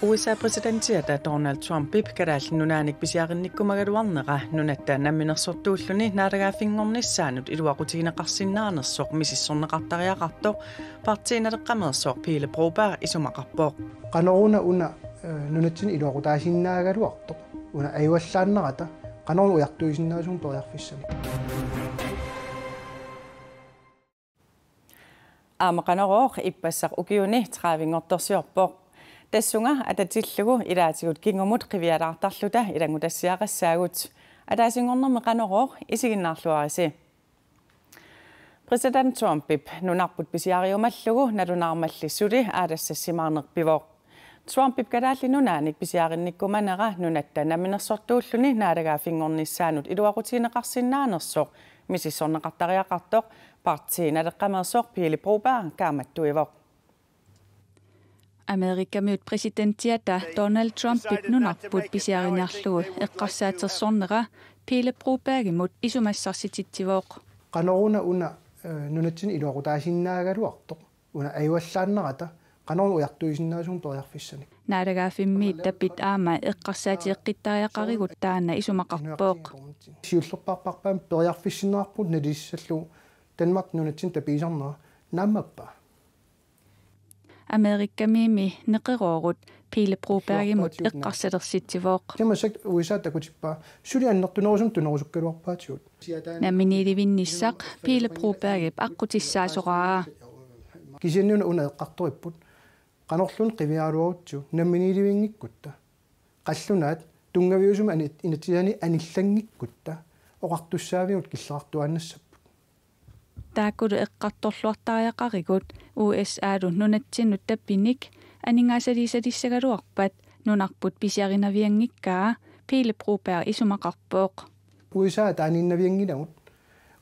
USA-præsidentiata Donald Trump karaallunaanik pisiarinnikkumagaluarneqa nunatta namminersortuulluni naatagaafingornissaanut iluaqutigineqarsinnaanersoq misissorneqartariaqartoq partiinaleqqameersoq Pile Broberg isumaqarpoq qanoruna una nunatsin iluaqutaasinnaaгаluartoq una ayuallaannerata qanornu ujartuisinnaasuun toriarfissani aamaqanoroq ippassaq ukiuni traavingortorsiorpoq tassunga atatillugu ilaatigut kingumut qivialaartarluta ilangutassiaqassaagut ataasingornerme qanorooq isiginnaarluarisi President Trump nunarput pisiariumallugu nalunaarmallissuli aalassassimаарnerpivoq Trump kadaallinunaanik pisiarinnikkumanera nunatta naminersortuulluni naatagaafingornissaanut iluaqutigineqarsinnaanersoq misissorneqartariaqartoq partiinaleqqameersoq Pile Broberg kaamattuivoq Amerikammiut presidenttiata Donald Trump nunarput pisiariniarlugu eqqarsaatersornera Pile Brobergimut isumassarsitsitsivoq qanoruna una nunatsin iluaqutaasinnaaгаluartoq una ayuallaannerata qanornu ujartuisinnaasuun toriarfissani naatagaafimmiit tapit aama eqqarsaatieqqittariaqarigut taana isumaqarpooq siullerparparpaam toriarfissinnerarput nalissallu Danmark nunatsin tapiisarnera nammappa Amerikamimi neqeroorut Pile Brobergimut eqqarsalersitsivoq Tamasak USA takutippa suliannertunerusum tunerusukkaluarpaatigut Namminiilivinnissaq Pile Brobergip aqqutissaasoraa kisiannuna una eqqartoripput qanorlun qivialuarutsu namminiilivingikkutta qallunaat tungaviusuma inatisani anillanggikkutta oqartussaavigut killerartuannassap Taakulu eqqartorluartariaqarigut USA-lu nunatsinut tappinik aningaasaliisalissagaluarpat nunarput pisiarinaviangikkaa Pile Broberg isumaqarpooq USA taaninnaviangilagut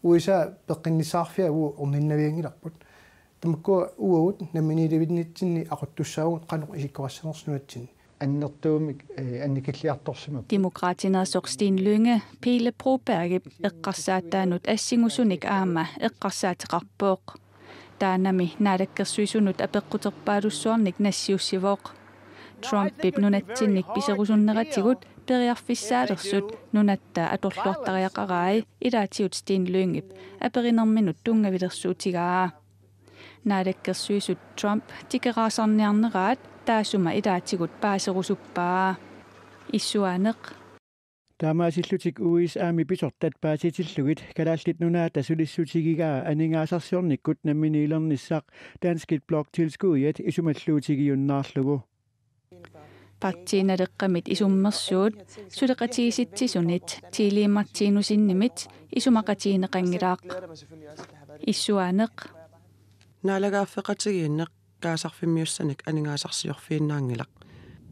USA peqqinnissaarfia orninnaviangilarput tamakku uagut namminiilivinnitsinni aquttussaagut qanoq isikkorassamarsnunatsinni annertuumik annikilliartorsima Demokraatinersoq Steen Lynge Pile Brobergip eqqarsaattaanut assingusunik aama eqqarsaateqarpooq taanami naalakkersuisunut apeqquterpaalussuarnik nassiussivoq Trumpip nunatsinnik piserusunneratigut periarfissaalerssut nunatta atorluartariaqarai ilaatiut Steen Lyngip aperinerminut tungavilersuutigaa naalakkersuisut Trump tikeraasarniarneraat taasuma ilaatigut paaserusuppaa issuaneq Taamaasillutik USA-mi pisortat paasitillugit kalaallit nunaata sulissutigigaa aningaasarsiornikkut namminiilernissaaq Danskit Bloktilskudet isumalluutigiunnaarlugu Partiinaleqqamit isummersuut suleqatigisittisunit tiiliimmartiinusinnimit isumaqatiineqangilaaq issuaneq naalagaaffeqatigiinneq kaasarfimmiussanik aningaasarsiorfiinnaangilaq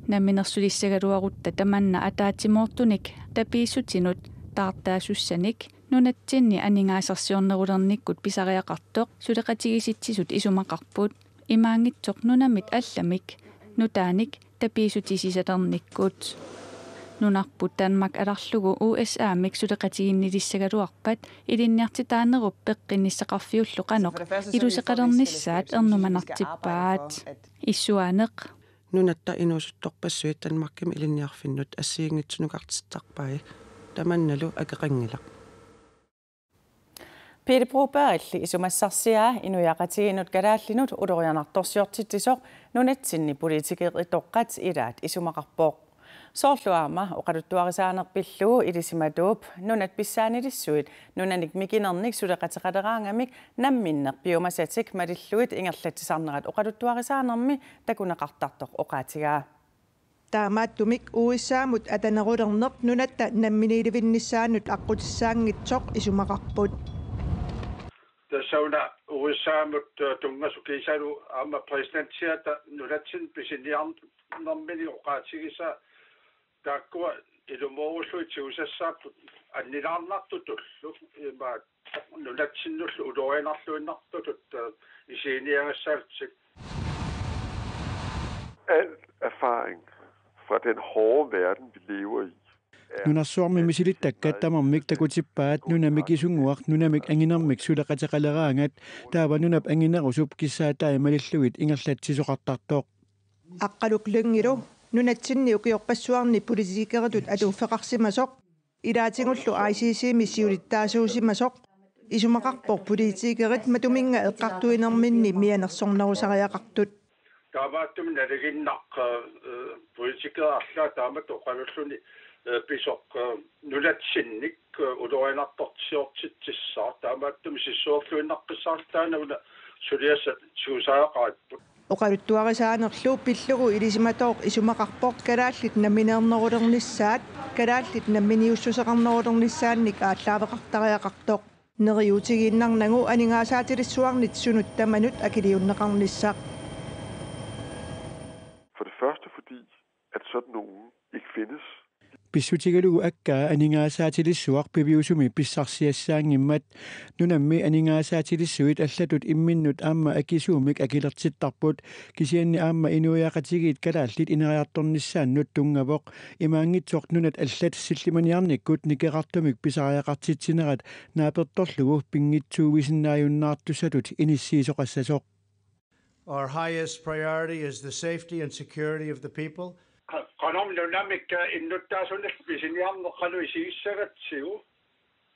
namminersulissagaluarutta tamanna ataatimoortunik tapiissutinut taartaasussanik nunatsinni aningaasarsiornerulernikkut pisariaqartoq suleqatigisitsisut isumaqarput imaangitsoq nunamit allamik nutaanik tapiissutisisaternnikkut nunarput Danmark alarlugu USA-mik suleqatiginnilissagaluarpat ilinniartitaanerup peqqinnisseqarfiullu qanoq iluseqalernissaat ernumanartippaat issuaneq nunatta inusuttorpassuit Danmarkimi ilinniarfinnut assiingitsunukartittarpai tamannalu akeqangilaq Pile Broberg isumassarsiaa inuyaqatiginut kalaallinut ulorianartorsiortittisoq nunatsinni politikeeritoqqat ilaat isumaqarpooq soorluaama oqaluttuarisaanerpillugu ilisimatuup nunat pissaanilissuit nunanik mikinernik suleqateqaleraangamik namminnerpiumasatik malilluit ingerlatisarnerat oqaluttuarisaanermi takuneqartartoq oqaatigaa taamaattumik USA-mut atanerulerneq nunatta namminiilivinnissaanut aqqutissaaangitsoq isumaqarput tasauna USA-mut tungasukisaalu aama presidenttiata nunatsin pisiniarnermini oqaatigisa taakkua ilumorulluit siusassaaput annilaarnartutullu ima nunatsinullu ulorianarluinnartutut isiiniangassaaltsik Al erfaring fra den hårde verden vi lever i Nunarsuarmi misilittakkat tamarmik takutippaat nunamik isunguaq nunamik anginermik suleqateqaleraangat taava nunap anginerusup kissaatai malilluit ingerlatsisoqartartoq aqqaluk lyngilu нунатсинни укиорпассуарни политикератут атууффеқарсимасоқ илаатингуллу ICC миссиулиттаасуусимасоқ исумақарпор политикерит матуминга эққартуинерминни мианерсорнерусариақартут таамааттум налигиннақ политикеарлаа таамат оқалуллуни писоқ нулатсинник улориинартортсиортитсаа таамааттум сиссуорлуиннаққиссаартаана уна сулиасат суусаақаатпут оқалуттуарисаанерлуу пиллугу илисиматооқ исумақарпоқ калааллит намминеернерулернissaат калааллит намминиуссусеқарнерулернissaанник ааллаавеқартариақартоқ нериутигииннарнагу анингаасаатилиссуарнит сунут таманут акилиуннеқарнissaaq. For det første fordi, at sådan nogen ikke findes. Pissutigalugu akkaa aningaasaatilисsuaq piviusumi pissarsiassaangimmat nunammi aningaasaatilисsuit allatut imminnut aamma akisuumik akilertittarput kisianni aamma inuiaqatigiit kalaallit ineriartornissaannut tungavoq imaangitsoq nunat allat sillimaniarnikkut nikeqartumik pisariaqartitsinerat naapertorlugu pingitsuuvisinnaajunnaartussatut inissiisoqassasoq. Our highest priority is the safety and security of the people. qanom lunamik innuttaasunil pisiniarneqaluisigissagatsigu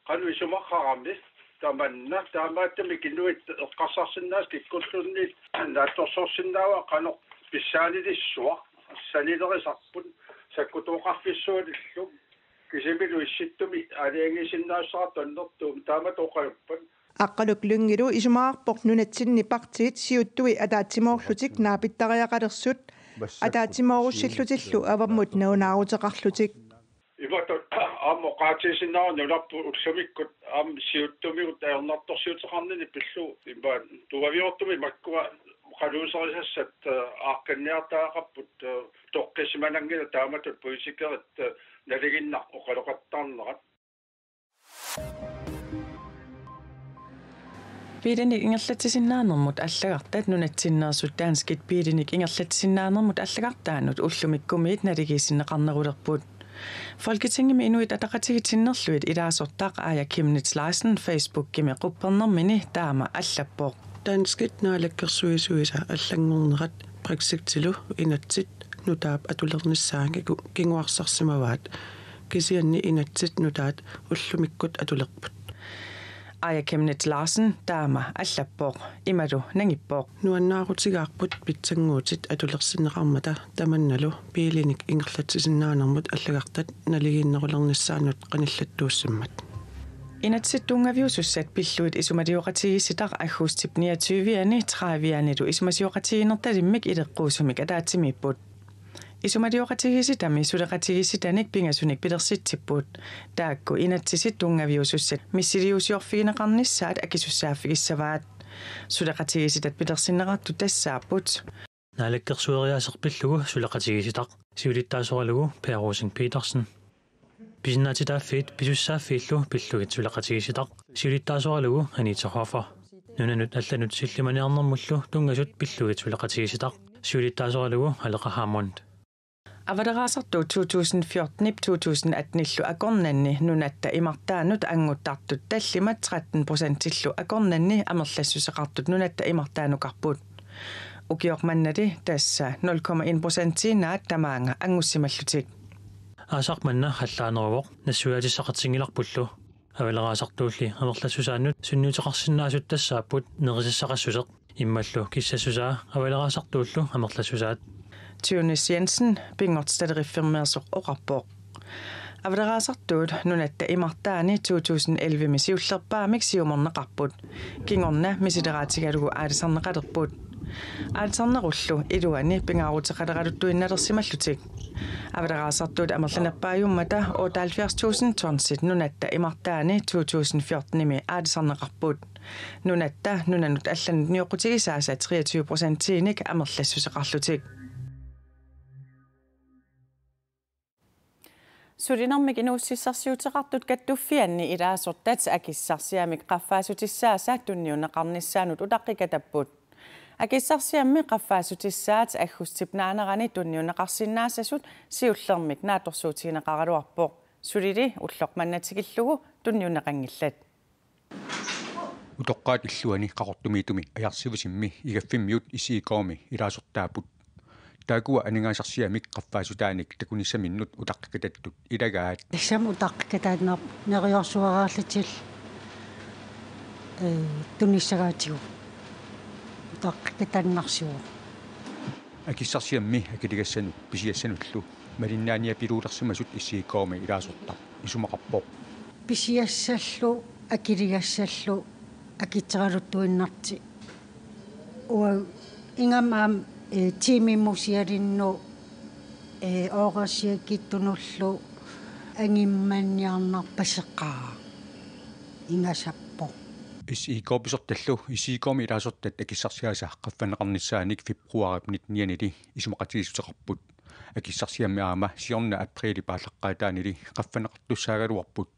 qaluisumaqarami tamanna taamaattamik innuit eqqarsarsinnaas kikkullunniit naattorsorsinnaawa qano pissaanilissuaq sanilerisarput sakkutuoqarfissuulillu kisimilu issittumi aliangisinnaassarat annertuum taamat oqaluppan аққалук лунгилу исумаарпоқ нунатсинни партиит сиуттуи атаатсимоорлутик нааpittariaqalerсut атаатсимооруссиллутиллу аваммут наунаарутеқарлутик иватот аммоқаатисиннаа нуларпу уллумиккут ам сиуттумигут аернарторсиутеқарнини пиллу имба туавиортуми маккуа қалуусарисассат аақканниартаақарпут тоққисиманангила тааматут политикерит налигиннақ оқалоқаттаарнерат Piirinik ingerlatissinnaannermut allagartat nunatsinneersut taanskit piirinik ingerlatissinnaannermut allagartaanut ullumikkumiit naligiisinneqarnerulerput Folketinget inuit ataqatigitinnerluit ilaasortaq Aaja Chemnitz Larsen Facebook kimi quppernermini taama allappoq taanskit naalakkersuisuisa allangornerat praxiktilu inatsit nutaap atulernissaangiku kinguarsarsimavaat kisianni inatsit nutaat ullumikkut atulerput Aaja Chemnitz Larsen taama allappoq imalu nangippoq nuannaarutigaarput pitsanguutit atulersinneqarmata tamannalu piilinik ingerlatissinnaanarmut allagartat naligiinnerulernissaanut qanillattuussimmat Inatsittungaviusussat pilluit isumaliuqatigisitaq agguustip 29-ani 30-anilu isumasiuqatiginertalimmik ileqquusumik ataatimiipput Isumaliuqatigisitami suleqatigisitanik pingasunik pilersitsipput taakku inatsisittungaviusussat missiliusiorfigineqarnissaat akisussaaffigissavaat suleqatigisitat pilersinneqartu tassaapput naalakkersueriaserpillugu suleqatigisitaq siulittaasoralugu Peerusing Petersen Pisinnaatitaaffit pisussaaffiillu pillugit suleqatigisitaq siulittaasoralugu Anita Hoffer nunanut allanut sillimaniarnermullu tungasut pillugit suleqatigisitaq siulittaasoralugu Aleqa Hammond Avaderaasartu 2014-2018 akornanni nunatta imartaanut anguttartut tallimat 13% akornanni amerlassuseqartut nunatta imartaanukarput ukiormannali tassa 0,1% naat tamaanga angussimаллутик Aasaqmanna hallaaneruvoq nassuatisaqartingilarpullu avaleraasartuulli amerlassusaannut sunniuteqarsinnaasut tassaapput nerisissaqassuseq immallu kissassusaa avaleraasartuullu amerlassusaat Tunis Jensen pingortstaderiffirmeersoq oqarpoq Avaderaasartuut nunatta imartaani 2011 misiullerpaamik siumorneqarput kingorna misileraatigalugu aalisarneqalerput aalisarnerullu iluani pingaaruteqaleqaluttuinnalersimallutik Avaderaasartuut amerlanerpaajummata 78,000 tonsit nunatta imartaani 2014-imi aalisarneqarput nunatta nunanut allanut niuqqutigisaasa 23%-inik amerlassuseqarlutik Surinarmik inuussissarsiuteqartut kattuffianni ilaasortat akissarsiamik qaffaasutissaasa tunniunneqarnissaanut utaqqikatapput akissarsiammi qaffaasutissaat aggustipnaanerani tunniunneqarsinnaasasut siullermik naatorsuutigineqaraluarpoq sulili ulloqmannatigillugu tunniunneqangillat utoqqaat illuani qaqortumiitumi ajarsivusimmi igaffimmiut isiikoomi ilaasortaaput taakua aningaasarsiamik qaffaasutaanik takunissaminut utaqqikatattut ilagaat issam utaqqikataatneq neriorsuaraarlutil tunissagaatigu utaqqikataannarsigu akissarsiammi akiligassanut pisiassanullu malinnaania piluulersumasut issiikkoormi ilaasortaq isumaqarpoq pisiassallu akiligassallu akitseraluttuinnarti ua ingamaam tiimimmusialinnu oorasiakittunullu angimmanniarnarpasseqqaa ingasappo issiikkoorpisortallu issiikkoormi ilaasortat akissarsiaasa qaffaneqarnissaanik februaripnit nianili isumaqatigissuteqarput akissarsiammi aama siorna aprili paallaqqaataanili qaffaneqartussaagaluarput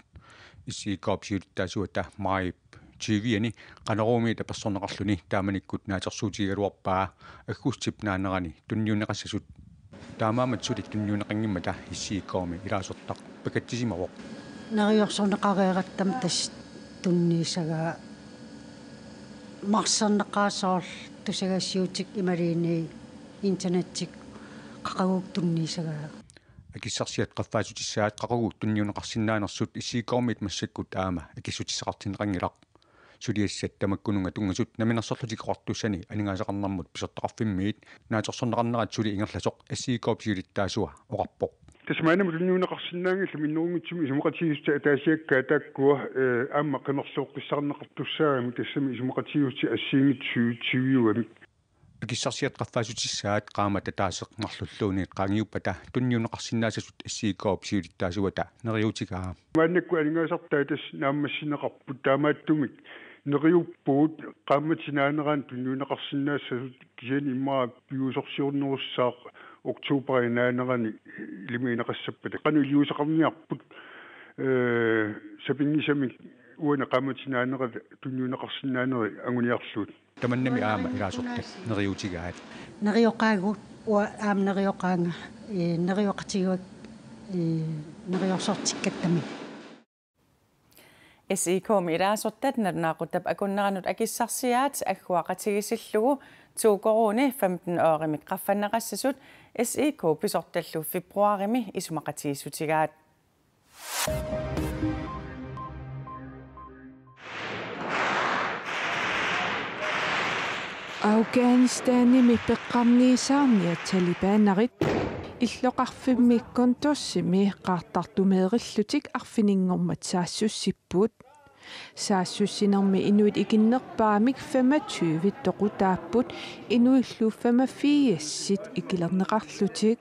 issiikkoorpisiulittaasuata maip TV:ni qaneruumiita persorneqarluni taamanikkut naatersuutigaluarpaa aggussip naanerani tunniuneqassasut taamaamat sulit tunniuneqangimmata issiikkoormi ilaasortaq pakattisimaroq neriorsorneqareerattam tas tunniisagaa marserneqaasoorl tusagassiutik imaliini internettik qaqaguuk tunniisagaa akissarsiat qaffaasutissaat qaqaguut tunniuneqarsinnaanersut issiikkoormit massakkut aama akissutissaqartineqangilaq suliassat tamakkununga tungasut naminarsorlutikoqartussani aningaasaqarnarmut pisortaqarfimmiit naatersorneqarnerat suli ingerlasoq assiikkoorpisiulittaasua oqarpoq tasmaanama tunniuneqarsinnaangillu minnuungitsumi isumaqatigiusta ataasiakkaa taakkua aamma qimersuoqqissarneqartussaagami tassami isumaqatigusti assiingit tiviuami akissarsiat qaffaasutissaat qaamata taaseqnarlulluuni qaangiuppata tunniuneqarsinnaasasut assiikkoorpisiulittaasuata neriutigaa maannakku aningaasartaa tas naammassineqarput taamaattumik neriuppuut qaammatinaaneraan tunniuneqarsinnaassasut kisiani immaa piusorsiornerussaaq oktuuparinaanerani limiineqassappat qanu iliusaqarniarput sapingisamik uana qaammatinaanerat tunniuneqarsinnaaneri anguniarluut tamannami aama ilaasortat neriutigaat nerioqaagut ua aam nerioqaanga nerioqatiguak neriorsortikkattami SIKmi ilaasortat nernaaqutap akunneranut akissarsiaat agguaqatigisillugu tuukoruni 15-årimi qaffanneqassasut SIK pisortallu februarimi isumaqatigisutigaat Afghanistan peqqarniisaarnia Talibaanarit иллоqarfimmikkun tussimi qaartartumeerillutik arfiningormat saassussippuut saassussinermi inuit ikinnerpaamik 25 toqutaapput inuillu 85 ikilerneqarlutik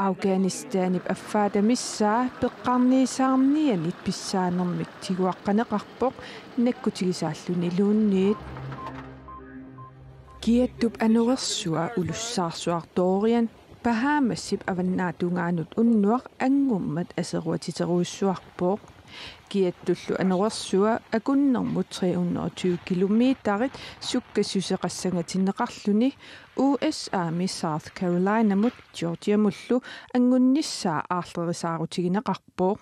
Afghanistanip affaatamissaa peqqarniisaarnianit pissaanermik tiguaqqaneqarpoq nakkutigisaalluniluunniit kiattup anuersua ulussaarsuartoorian pahamassip avannaatuungaanut unnuaq angummat aseruatiteruussuarpoq kiattullu anuersua akunnermut 320 kilometerit sukkassuseqassangatineqarluni USA-mi South Carolina-mut Georgia-mullu angunnissaa aarlerisaaruutigineqarpoq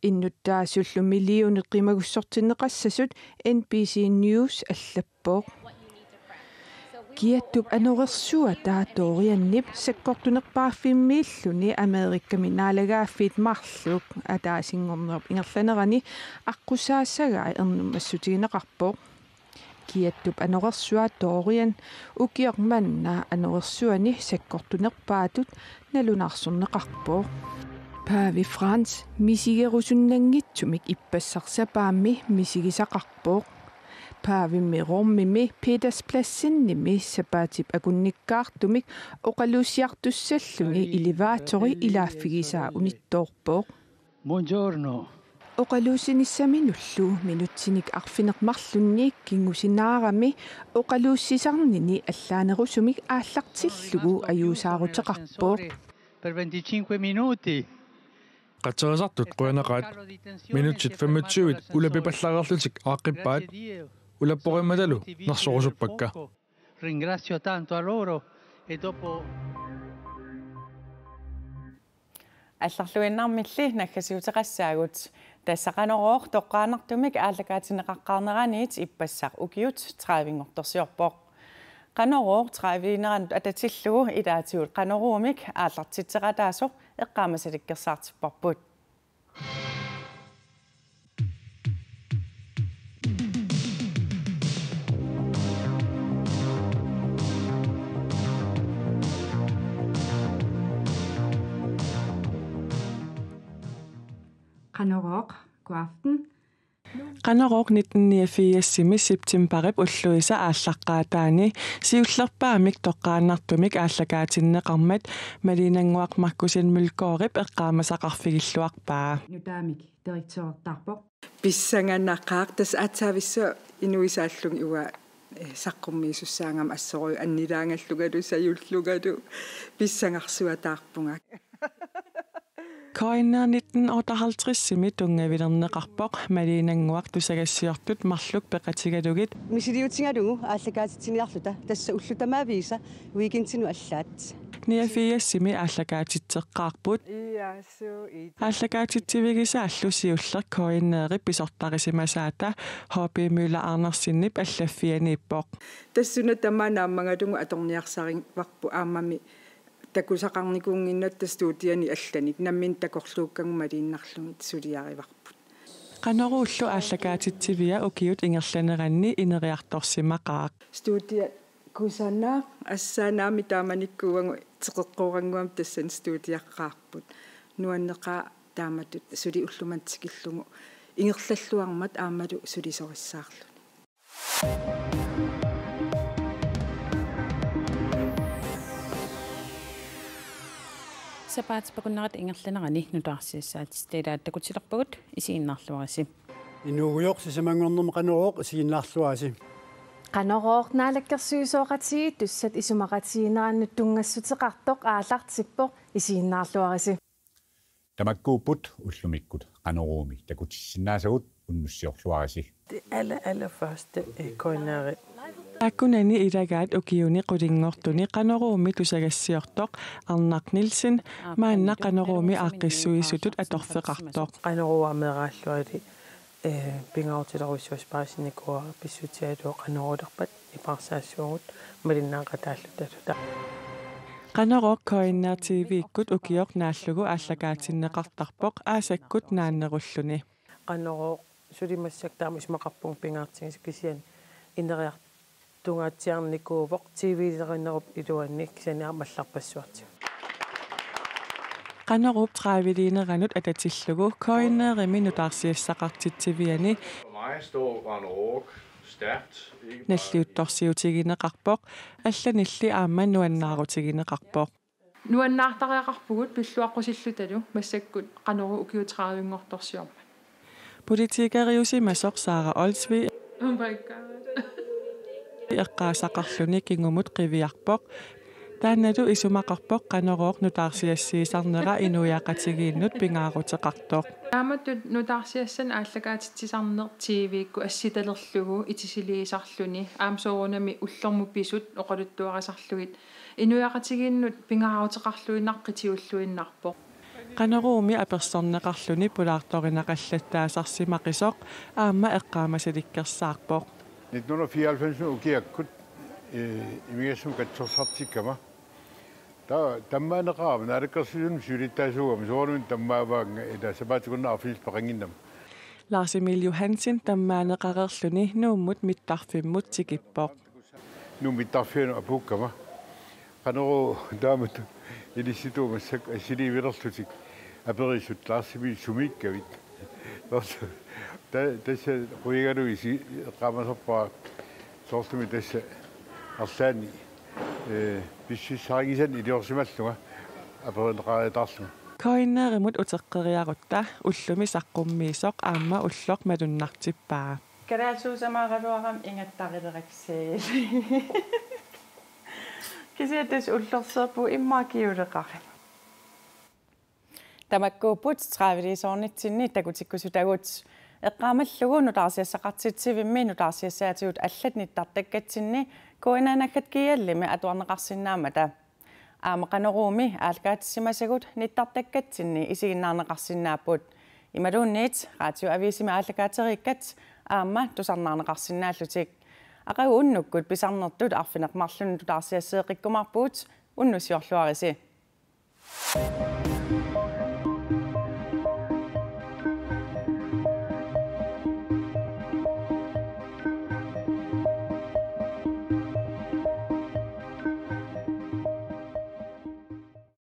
innuttaasullu milliunit qimagussortineqassasut NBC News allappoq kiattup anuersua taatoriannip sakkortunerpaaffimmilluni Amerikkami naalagaaffiit marluk ataasingornerp ingerlanerani aqqusaasagai ernummassutigineqarpoq kiattup anuersua toorian ukiormanna anuersuani sakkortunerpaatut nalunarsorneqarpoq Paavi Frans misigerusunnangitsumik ippassarsapaammi misigisaqarpoq Paavimmi rommimi Petersplassinimi sapaatip akunnikkaartumik oqaluusiartussalluni ilivaatori ilaaffigisaa unittoorpoq Buongiorno oqaluusinissaminullu minutsinik arfinermarlunniik kingusinаарami oqaluussisarnini allaanerusumik aallartillugu ajuusaaruteqarpoq per 25 minuti qatserisertut quyanaqaat minutsit 25 ulapipallarerlutik aaqqippaat ulapporimatalu nersorusuppakka ringrazio tanto a loro e dopo алларлуиннармилли наггасиутеқассаагут тассақанероор тоққаанартумик ааллакаатинеқаққарнераниит иппассақ укиут 30-орторсиорпоқ Qanoror traaviineranut atatillugu ilaatigut qanorumik aallartitseqataasoq eqqaamasalikkersaartipparput. Qanoror, god aften. Qanoror 1984 septemberip ulluisa aallaqqaataani siullerpaamik toqqaannartumik aallakaatinneqarmat malinanguaq Markusen Mylkoorip eqqaamasaqarfigilluarpaa. Nutaamik direktørtarpoq. Pissangannaqqaaq tas atsaavissa inuisaallung iwa saqqummiisussaangam assorui annilaangallugalu sajullugalu pissangarsuataarpunga. Koinner 1958 tungavilerneqarpoq malinanguaq tusagassiortut marluk peqatigalugit misiliutingalugu aallakaatitsiniarluta tassa ullutamaavisa weekendtinu allaat 1984 aallakaatitseqqaarput aallakaatitsivigisa allusiuller koinneeri pisortarisimasaata HP Møller Arnersinnip allaffianiippoq tassuna tamaanaammangalungu atorniarsaring varpu aammami takusaqarnikuunginnat tastuutiani allanik nammin takorluukkanguma liinnarlungit suliarivarput qanorullu aallakaatitsivia ukiut ingerlaneranni ineriartorsimaqaaq stuutia kusanaa assaanaami taamanikkuuangu teqeqqoranguam tassan stuutiaqqaarput nuanneqaa taamatut suli ullumantikillungu ingerlalluarmat aammalu sulisorissaarluni Sapaatipaqunnarat ingerlanerani nutaarsiissaatistelaat takutilerpagut isiinnaarluarisi. Inuuguyorsisamangornerma qanorooq isiinnaarluasi. Qanorooq naalakkersuisooqatii tussat isumaqatiinerannu tungassutеqartoq aallartippoq isiinnaarluarisi. Tamakkuuput ullumikkut qanoruumi takutissinaasagut unnussiorluarisi. Allerførste koineri. Akkunani ilagaat ukiuni qulinngortuni qanorumi tusagassiortoq Arnak Nielsen maanna qanorumi aaqqissuisutut atorfeqartoq qanorumaameeraalluari pingautileruissuaspaasinnikua pissutialuo qanorulerpat iparsaassuugut malinnaaqataallutalluta qanorooq koinner TV-ikkut ukioq naallugu aallakaatinneqartarpoq aasakkut naannerulluni qanorooq sulimassaktaama ismaqarpung pingaartigis kisian ineriart tungaatiarnikuuvoq TV-lerinnerup iluannik saniarmallarpassuartiu qanorub traaviliineranut atatillugu koinneerimi nutaarsiassaqartitsiviani nalliuttorsiutigineqarpoq allanilli aamma nuannaarutigineqarpoq nuannaartariaqarpugut pilluaqqusillutalu massakkut qanoru ukiutraavingortorsiorma politikeriusimasoq Sara Olsvi oh my god eqqaasaqarluni kingumut qiviarpoq taannalu isumaqarpoq qanorooq nutaarsiassiisarnera inuiaqatigiinnut pingaaruteqartoq taamatut nutaarsiassan aallakaatitsisarner TV-kku assitalerlugu itisiliisarluni aamsoorunami ullormuppisut oqaluttuarasarlugit inuiaqatigiinnut pingaaruteqarluinnaqqitiulluinnarpoq qanorumi apersorneqarluni pulaartorinaqallattaasarsimaqisoq aamma eqqaamasalikkersaarpoq 1994 ukiakkut imigassum katsorsartikkama tammaanеqaarma naalakkersuun sulittaasuugam soornun tammaavaanga ila sapaatikunnaarfiis paqanginnam Lars Emil Johansen tammaaneqarerluni nuummut mittarfimmut tikippoq nuummittarfianu apuukkama qanoru taamat ilissituumassak assiliivilerlutik aperissut laarsimi sumikkavit tässä kuigaluisi qaamasorpaa soortumi tässä arlaani pississaagisan iliorsimalluga apereneqaariataarluga koinneerimut uteqqeriarutta ullumi saqqummiisoq aamma ulloq malunnartippaa kalaasuusamaaqaluaram ingattarilerakseeli kisiatas ullorserpu immaakiuleqari tamakkuuput traaviliisoornitsinni takutikkusutagut eqqaamallugu nutaarsiassaqartitsivimmi nutaarsiassaatigut allat nittartakkatsinni koinaanakkat kiallimi atuarneqarsinnaamata aamaqanorumi aalkaatissimasagut nittartakkatsinni isiginnaarneqarsinnaaput imaluunniit raatioaviisimi aallakaateriikkat aamma tusarnaarneqarsinnaallutik aqagu unnukkut pisarnertut arfinaqmarlunnu taarsiassеэqikkumarpuut unnusiorluarisi